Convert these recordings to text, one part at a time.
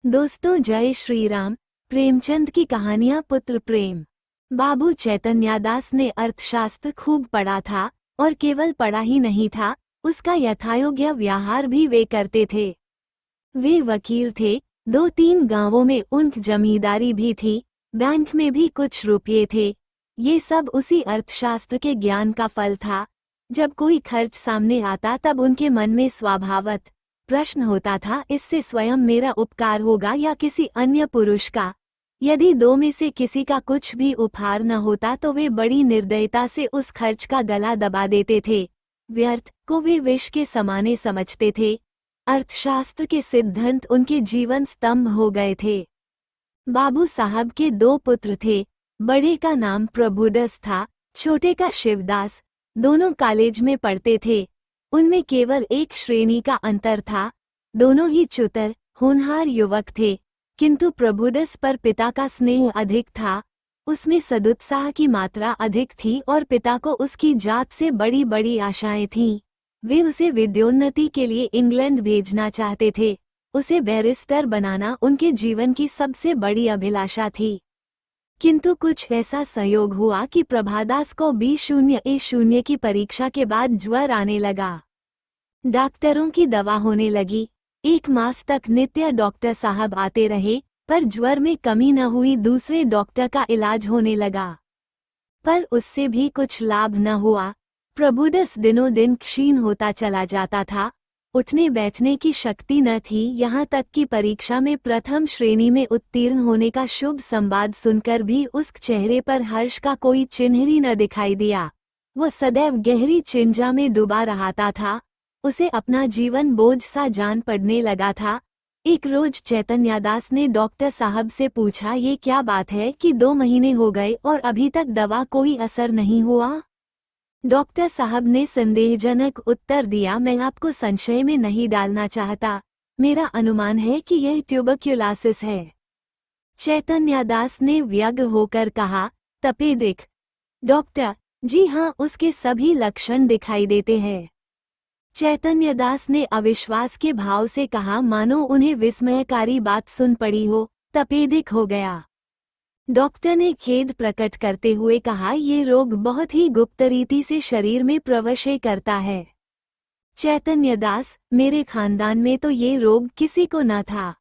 दोस्तों, जय श्री राम। प्रेमचंद की कहानियां पुत्र प्रेम। बाबू चैतन्यदास ने अर्थशास्त्र खूब पढ़ा था और केवल पढ़ा ही नहीं था, उसका यथायोग्य व्यवहार भी वे करते थे। वे वकील थे, 2-3 गांवों में उनकी जमींदारी भी थी, बैंक में भी कुछ रुपये थे। ये सब उसी अर्थशास्त्र के ज्ञान का फल था। जब कोई खर्च सामने आता तब उनके मन में स्वभावतः प्रश्न होता था, इससे स्वयं मेरा उपकार होगा या किसी अन्य पुरुष का। यदि दो में से किसी का कुछ भी उपहार न होता तो वे बड़ी निर्दयता से उस खर्च का गला दबा देते थे। व्यर्थ को वे विष के समाने समझते थे। अर्थशास्त्र के सिद्धांत उनके जीवन स्तंभ हो गए थे। बाबू साहब के 2 पुत्र थे। बड़े का नाम प्रभुदास था, छोटे का शिवदास। दोनों कॉलेज में पढ़ते थे। उनमें केवल एक श्रेणी का अंतर था। दोनों ही चतुर होनहार युवक थे, किंतु प्रभुदास पर पिता का स्नेह अधिक था। उसमें सदुत्साह की मात्रा अधिक थी और पिता को उसकी जात से बड़ी बड़ी आशाएं थीं। वे उसे विद्योन्नति के लिए इंग्लैंड भेजना चाहते थे। उसे बैरिस्टर बनाना उनके जीवन की सबसे बड़ी अभिलाषा थी। किंतु कुछ ऐसा संयोग हुआ कि प्रभादास को B0A0 की परीक्षा के बाद ज्वर आने लगा। डॉक्टरों की दवा होने लगी। 1 मास तक नित्य डॉक्टर साहब आते रहे, पर ज्वर में कमी न हुई। दूसरे डॉक्टर का इलाज होने लगा, पर उससे भी कुछ लाभ न हुआ। प्रभुदास दिनों दिन क्षीण होता चला जाता था। उठने बैठने की शक्ति न थी, यहाँ तक कि परीक्षा में प्रथम श्रेणी में उत्तीर्ण होने का शुभ संवाद सुनकर भी उसके चेहरे पर हर्ष का कोई चिन्ह ही न दिखाई दिया। वह सदैव गहरी चिंता में डूबा रहता था। उसे अपना जीवन बोझ सा जान पड़ने लगा था। एक रोज चैतन्यदास ने डॉक्टर साहब से पूछा, ये क्या बात है कि 2 महीने हो गए और अभी तक दवा कोई असर नहीं हुआ? डॉक्टर साहब ने संदेहजनक उत्तर दिया, मैं आपको संशय में नहीं डालना चाहता, मेरा अनुमान है कि यह ट्यूबरक्युलोसिस है। चैतन्यदास ने व्यग्र होकर कहा, तपेदिक? डॉक्टर जी हाँ, उसके सभी लक्षण दिखाई देते हैं। चैतन्यदास ने अविश्वास के भाव से कहा, मानो उन्हें विस्मयकारी बात सुन पड़ी हो। तपेदिक हो गया? डॉक्टर ने खेद प्रकट करते हुए कहा, ये रोग बहुत ही गुप्त रीति से शरीर में प्रवेश करता है। चैतन्यदास, मेरे खानदान में तो ये रोग किसी को न था।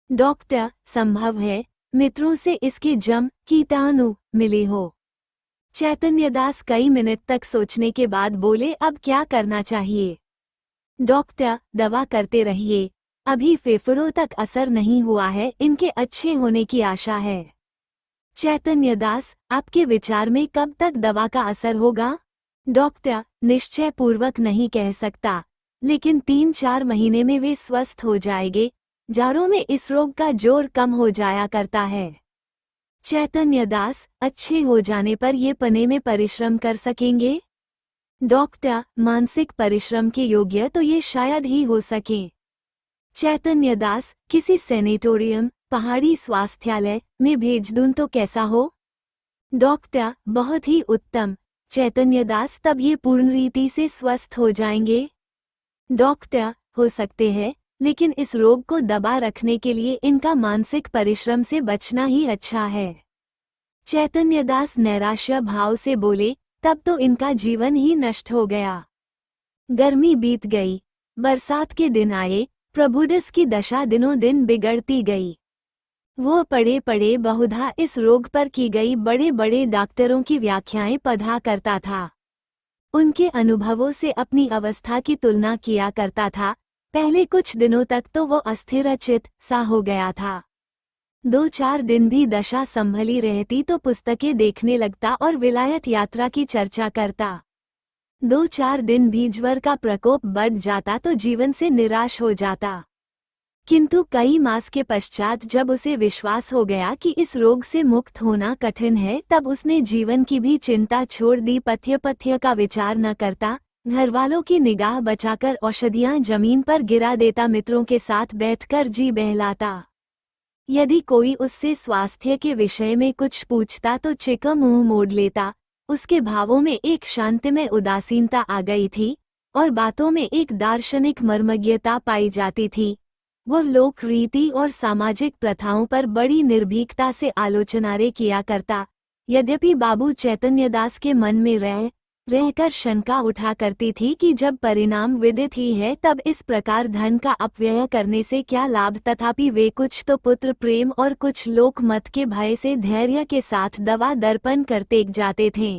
डॉक्टर, संभव है मित्रों से इसके जम कीटाणु मिले हो। चैतन्यदास कई मिनट तक सोचने के बाद बोले, अब क्या करना चाहिए? डॉक्टर, दवा करते रहिए, अभी फेफड़ों तक असर नहीं हुआ है, इनके अच्छे होने की आशा है। चैतन्यदास, आपके विचार में कब तक दवा का असर होगा? डॉक्टर, निश्चय पूर्वक नहीं कह सकता, लेकिन 3-4 महीने में वे स्वस्थ हो जाएंगे। जाड़ों में इस रोग का जोर कम हो जाया करता है। चैतन्यदास, अच्छे हो जाने पर ये पने में परिश्रम कर सकेंगे? डॉक्टर, मानसिक परिश्रम के योग्य तो ये शायद ही हो सके। चैतन्यदास, किसी सैनिटोरियम, पहाड़ी स्वास्थ्यालय में भेज दूं तो कैसा हो? डॉक्टर, बहुत ही उत्तम। चैतन्यदास, तब ये पूर्ण रीति से स्वस्थ हो जाएंगे? डॉक्टर, हो सकते हैं, लेकिन इस रोग को दबा रखने के लिए इनका मानसिक परिश्रम से बचना ही अच्छा है। चैतन्यदास नैराश्य भाव से बोले, तब तो इनका जीवन ही नष्ट हो गया। गर्मी बीत गई, बरसात के दिन आए। प्रभुदास की दशा दिनों दिन बिगड़ती गई। वो पड़े पड़े बहुधा इस रोग पर की गई बड़े बड़े डॉक्टरों की व्याख्याएं पढ़ा करता था। उनके अनुभवों से अपनी अवस्था की तुलना किया करता था। पहले कुछ दिनों तक तो वो अस्थिरचित सा हो गया था। 2-4 दिन भी दशा संभली रहती तो पुस्तकें देखने लगता और विलायत यात्रा की चर्चा करता। 2-4 दिन भी ज्वर का प्रकोप बढ़ जाता तो जीवन से निराश हो जाता। किंतु कई मास के पश्चात जब उसे विश्वास हो गया कि इस रोग से मुक्त होना कठिन है, तब उसने जीवन की भी चिंता छोड़ दी। पथ्य का विचार न करता, घरवालों की निगाह बचाकर औषधियां जमीन पर गिरा देता, मित्रों के साथ बैठकर जी बहलाता। यदि कोई उससे स्वास्थ्य के विषय में कुछ पूछता तो चिका मुंह मोड़ लेता। उसके भावों में एक शांतिमय उदासीनता आ गई थी और बातों में एक दार्शनिक मर्मज्ञता पाई जाती थी। वह लोक रीति और सामाजिक प्रथाओं पर बड़ी निर्भीकता से आलोचनारे किया करता। यद्यपि बाबू चैतन्यदास के मन में रहकर शंका उठा करती थी कि जब परिणाम विदित ही है तब इस प्रकार धन का अपव्यय करने से क्या लाभ, तथापि वे कुछ तो पुत्र प्रेम और कुछ लोक मत के भय से धैर्य के साथ दवा दर्पण करते जाते थे।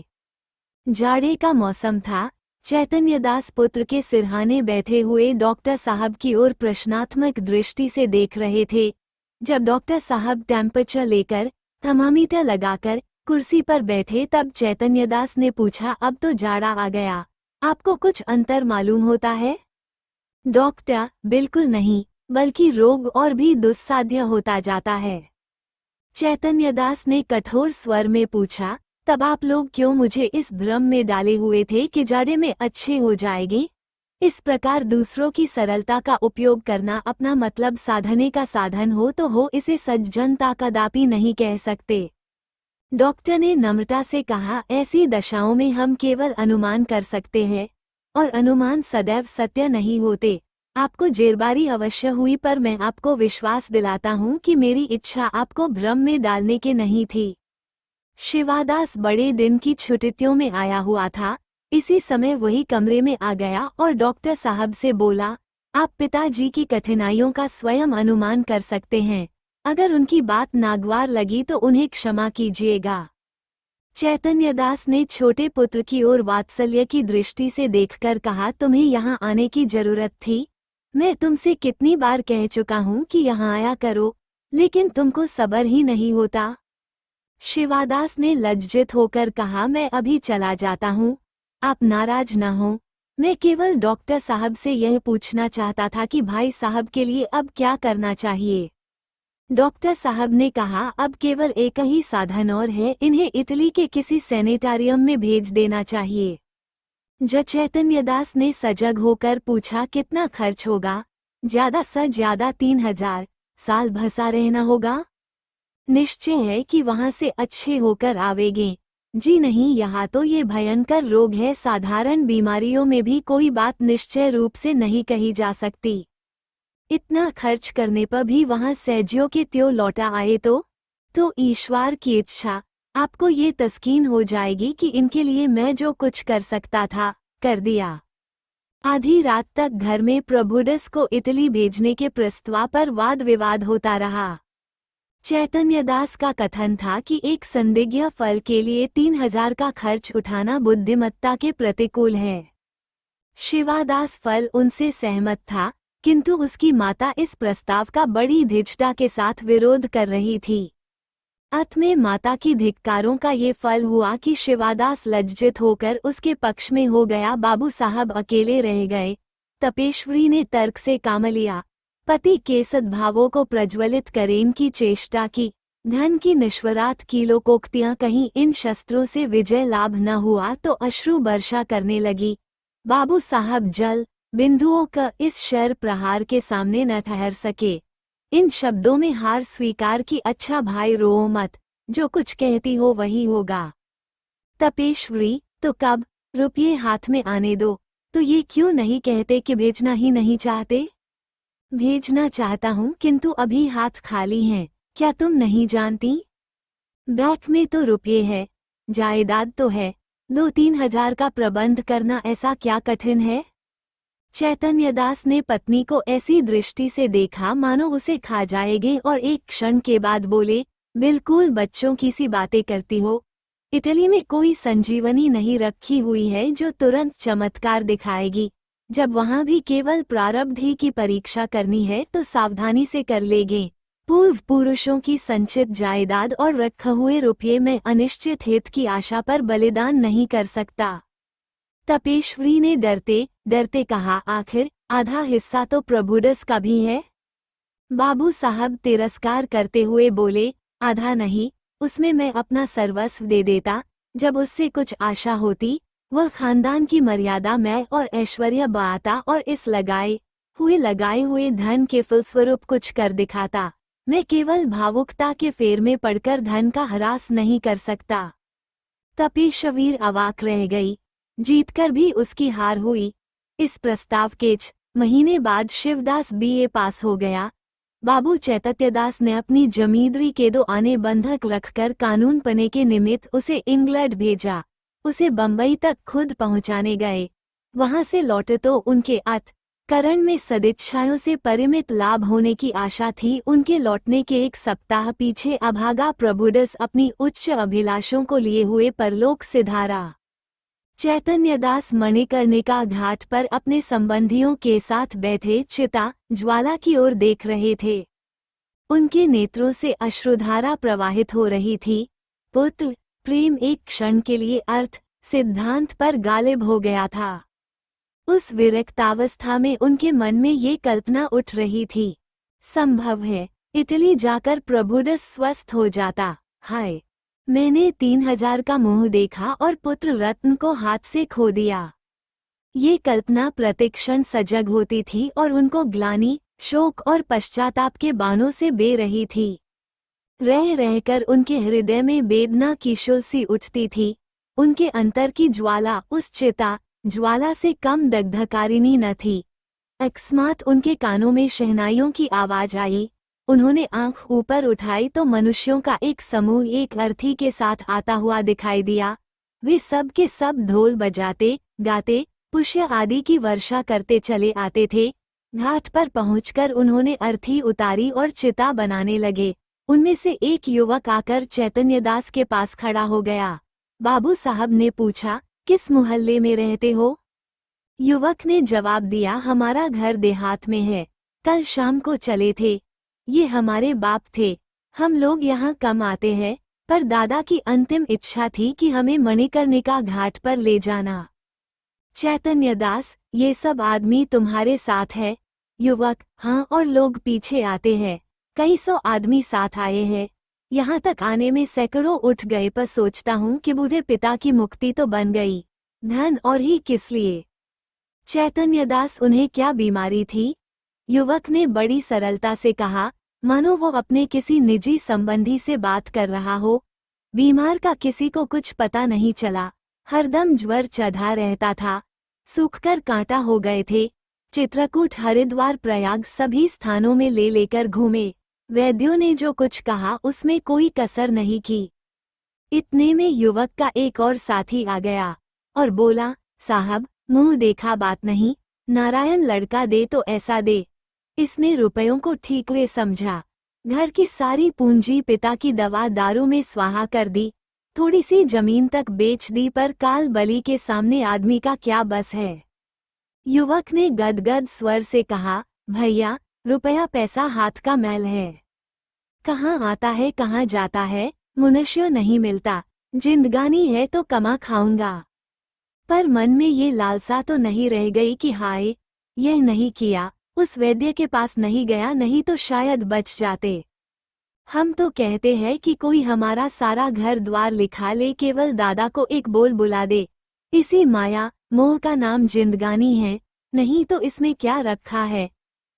जाड़े का मौसम था। चैतन्यदास पुत्र के सिरहाने बैठे हुए डॉक्टर साहब की ओर प्रश्नात्मक दृष्टि से देख रहे थे। जब डॉक्टर साहब टेम्परेचर लेकर थर्मामीटर लगाकर कुर्सी पर बैठे तब चैतन्यदास ने पूछा, अब तो जाड़ा आ गया, आपको कुछ अंतर मालूम होता है? डॉक्टर, बिल्कुल नहीं, बल्कि रोग और भी दुस्साध्य होता जाता है। चैतन्यदास ने कठोर स्वर में पूछा, तब आप लोग क्यों मुझे इस भ्रम में डाले हुए थे कि जाड़े में अच्छे हो जाएगी? इस प्रकार दूसरों की सरलता का उपयोग करना अपना मतलब साधने का साधन हो तो हो, इसे सज्जनता कदापि नहीं कह सकते। डॉक्टर ने नम्रता से कहा, ऐसी दशाओं में हम केवल अनुमान कर सकते हैं और अनुमान सदैव सत्य नहीं होते। आपको जेरबारी अवश्य हुई, पर मैं आपको विश्वास दिलाता हूँ कि मेरी इच्छा आपको भ्रम में डालने की नहीं थी। शिवादास बड़े दिन की छुट्टियों में आया हुआ था। इसी समय वही कमरे में आ गया और डॉक्टर साहब से बोला, आप पिताजी की कठिनाइयों का स्वयं अनुमान कर सकते हैं। अगर उनकी बात नागवार लगी तो उन्हें क्षमा कीजिएगा। चैतन्यदास ने छोटे पुत्र की ओर वात्सल्य की दृष्टि से देखकर कहा, तुम्हें यहाँ आने की जरूरत थी? मैं तुमसे कितनी बार कह चुका हूँ कि यहाँ आया करो, लेकिन तुमको सब्र ही नहीं होता। शिवादास ने लज्जित होकर कहा, मैं अभी चला जाता हूँ, आप नाराज न हो। मैं केवल डॉक्टर साहब से यह पूछना चाहता था कि भाई साहब के लिए अब क्या करना चाहिए। डॉक्टर साहब ने कहा, अब केवल एक ही साधन और है, इन्हें इटली के किसी सैनिटारियम में भेज देना चाहिए। चैतन्यदास ने सजग होकर पूछा, कितना खर्च होगा? ज्यादा से ज्यादा 3000, साल भसा रहना होगा? निश्चय है कि वहां से अच्छे होकर आवेंगे। जी नहीं, यहाँ तो ये भयंकर रोग है, साधारण बीमारियों में भी कोई बात निश्चय रूप से नहीं कही जा सकती। इतना खर्च करने पर भी वहां सहजियों के त्यों लौटा आए तो ईश्वर की इच्छा, आपको ये तस्कीन हो जाएगी कि इनके लिए मैं जो कुछ कर सकता था कर दिया। आधी रात तक घर में प्रभुडस को इटली भेजने के प्रस्ताव पर वाद विवाद होता रहा। चैतन्यदास का कथन था कि एक संदिग्ध फल के लिए 3000 का खर्च उठाना बुद्धिमत्ता के प्रतिकूल है। शिवादास फल उनसे सहमत था, किंतु उसकी माता इस प्रस्ताव का बड़ी दृढ़ता के साथ विरोध कर रही थी। अंत में माता की धिक्कारों का ये फल हुआ कि शिवादास लज्जित होकर उसके पक्ष में हो गया। बाबू साहब अकेले रह गए। तपेश्वरी ने तर्क से काम लिया, पति के सद्भावों को प्रज्वलित करें की चेष्टा की। धन की निष्वरात की लोकोक्तियां कहीं इन शस्त्रों से विजय लाभ न हुआ तो अश्रु वर्षा करने लगी। बाबू साहब जल बिंदुओं का इस शर प्रहार के सामने न ठहर सके। इन शब्दों में हार स्वीकार की, अच्छा भाई रो मत, जो कुछ कहती हो वही होगा। तपेश्वरी, तो कब रुपये हाथ में आने दो, तो ये क्यों नहीं कहते कि भेजना ही नहीं चाहते? भेजना चाहता हूँ, किंतु अभी हाथ खाली हैं, क्या तुम नहीं जानती? बैंक में तो रुपये है, जायदाद तो है, 2-3 हजार का प्रबंध करना ऐसा क्या कठिन है? चैतन्यदास ने पत्नी को ऐसी दृष्टि से देखा मानो उसे खा जाएंगे और एक क्षण के बाद बोले, बिल्कुल बच्चों की सी बातें करती हो। इटली में कोई संजीवनी नहीं रखी हुई है जो तुरंत चमत्कार दिखाएगी। जब वहां भी केवल प्रारब्ध ही की परीक्षा करनी है तो सावधानी से कर लेंगे। पूर्व पुरुषों की संचित जायदाद और रखे हुए रुपये में अनिश्चित हित की आशा पर बलिदान नहीं कर सकता। तपेश्वरी ने डरते डरते कहा, आखिर आधा हिस्सा तो प्रभुडस का भी है। बाबू साहब तिरस्कार करते हुए बोले, आधा नहीं, उसमें मैं अपना सर्वस्व दे देता। जब उससे कुछ आशा होती, वह खानदान की मर्यादा मैं और ऐश्वर्य बाता और इस लगाए हुए धन के फलस्वरूप कुछ कर दिखाता। मैं केवल भावुकता के फेर में पड़कर धन का ह्रास नहीं कर सकता। तपेश्वरी अवाक रह गई। जीतकर भी उसकी हार हुई। इस प्रस्ताव के 6 महीने बाद शिवदास BA पास हो गया। बाबू चैतन्यदास ने अपनी जमींदारी के 2 आने बंधक रखकर कानून पने के निमित्त उसे इंग्लैंड भेजा। उसे बम्बई तक खुद पहुंचाने गए। वहां से लौटे तो उनके अंतःकरण में सदिच्छाओं से परिमित लाभ होने की आशा थी। उनके लौटने के 1 सप्ताह पीछे अभागा प्रभुदास अपनी उच्च अभिलाषों को लिए हुए परलोक सिधारा। चैतन्यदास मणिकर्णिका घाट पर अपने संबंधियों के साथ बैठे चिता ज्वाला की ओर देख रहे थे। उनके नेत्रों से अश्रुधारा प्रवाहित हो रही थी। पुत्र प्रेम एक क्षण के लिए अर्थ सिद्धांत पर गालिब हो गया था। उस विरक्तावस्था में उनके मन में ये कल्पना उठ रही थी, संभव है इटली जाकर प्रभुदास स्वस्थ हो जाता। हाय, मैंने 3000 का मोह देखा और पुत्र रत्न को हाथ से खो दिया। ये कल्पना प्रतिक्षण सजग होती थी और उनको ग्लानि, शोक और पश्चाताप के बाणों से बे रही थी। रह रहकर उनके हृदय में वेदना की शुलसी उठती थी। उनके अंतर की ज्वाला उस चिता ज्वाला से कम दग्धकारिणी न थी। अकस्मात उनके कानों में शहनाइयों की आवाज आई। उन्होंने आंख ऊपर उठाई तो मनुष्यों का एक समूह एक अर्थी के साथ आता हुआ दिखाई दिया। वे सब के सब ढोल बजाते गाते पुष्य आदि की वर्षा करते चले आते थे। घाट पर पहुंचकर उन्होंने अर्थी उतारी और चिता बनाने लगे। उनमें से एक युवक आकर चैतन्यदास के पास खड़ा हो गया। बाबू साहब ने पूछा, किस मोहल्ले में रहते हो? युवक ने जवाब दिया, हमारा घर देहात में है। कल शाम को चले थे। ये हमारे बाप थे। हम लोग यहाँ कम आते हैं, पर दादा की अंतिम इच्छा थी कि हमें मणिकर्णिका घाट पर ले जाना। चैतन्यदास, ये सब आदमी तुम्हारे साथ है? युवक, हाँ, और लोग पीछे आते हैं। कई 100 आदमी साथ आए हैं। यहाँ तक आने में सैकड़ों उठ गए, पर सोचता हूँ कि बूढ़े पिता की मुक्ति तो बन गई। धन और ही किस लिए? चैतन्यदास, उन्हें क्या बीमारी थी? युवक ने बड़ी सरलता से कहा, मानो वो अपने किसी निजी संबंधी से बात कर रहा हो। बीमार का किसी को कुछ पता नहीं चला। हरदम ज्वर चढ़ा रहता था। सूखकर कांटा हो गए थे। चित्रकूट, हरिद्वार, प्रयाग सभी स्थानों में ले लेकर घूमे। वैद्यों ने जो कुछ कहा उसमें कोई कसर नहीं की। इतने में युवक का एक और साथी आ गया और बोला, साहब, मुंह देखा बात नहीं, नारायण लड़का दे तो ऐसा दे। इसने रुपयों को ठीकरे समझा। घर की सारी पूंजी पिता की दवा दारू में स्वाहा कर दी। थोड़ी सी जमीन तक बेच दी, पर काल बलि के सामने आदमी का क्या बस है? युवक ने गदगद स्वर से कहा, भैया, रुपया पैसा हाथ का मैल है। कहाँ आता है कहाँ जाता है, मनुष्य नहीं मिलता। जिंदगानी है तो कमा खाऊंगा। पर मन में ये लालसा तो नहीं रह गई कि हाय, यह नहीं किया, उस वैद्य के पास नहीं गया, नहीं तो शायद बच जाते। हम तो कहते हैं कि कोई हमारा सारा घर द्वार लिखा ले, केवल दादा को एक बोल बुला दे। इसी माया मोह का नाम जिंदगानी है, नहीं तो इसमें क्या रखा है?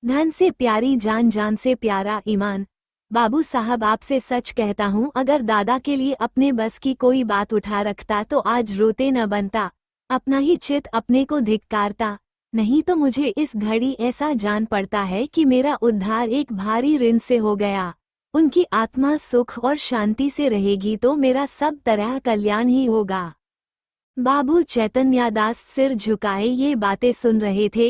धन से प्यारी जान, जान से प्यारा ईमान। बाबू साहब, आपसे सच कहता हूँ, अगर दादा के लिए अपने बस की कोई बात उठा रखता तो आज रोते न बनता, अपना ही चित अपने को धिक्कारता। नहीं तो मुझे इस घड़ी ऐसा जान पड़ता है कि मेरा उद्धार एक भारी ऋण से हो गया। उनकी आत्मा सुख और शांति से रहेगी तो मेरा सब तरह कल्याण ही होगा। बाबू चैतन्यदास सिर झुकाए ये बातें सुन रहे थे।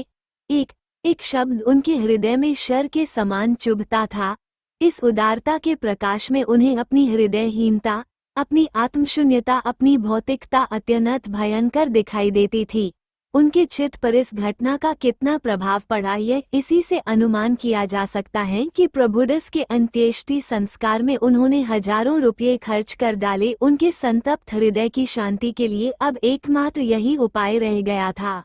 एक एक शब्द उनके हृदय में शर के समान चुभता था। इस उदारता के प्रकाश में उन्हें अपनी हृदयहीनता, अपनी आत्मशून्यता, अपनी भौतिकता अत्यंत भयंकर दिखाई देती थी। उनके चित्त पर इस घटना का कितना प्रभाव पड़ा, यह इसी से अनुमान किया जा सकता है कि प्रभुदास के अंत्येष्टि संस्कार में उन्होंने हजारों रुपये खर्च कर डाले। उनके संतप्त हृदय की शांति के लिए अब एकमात्र यही उपाय रह गया था।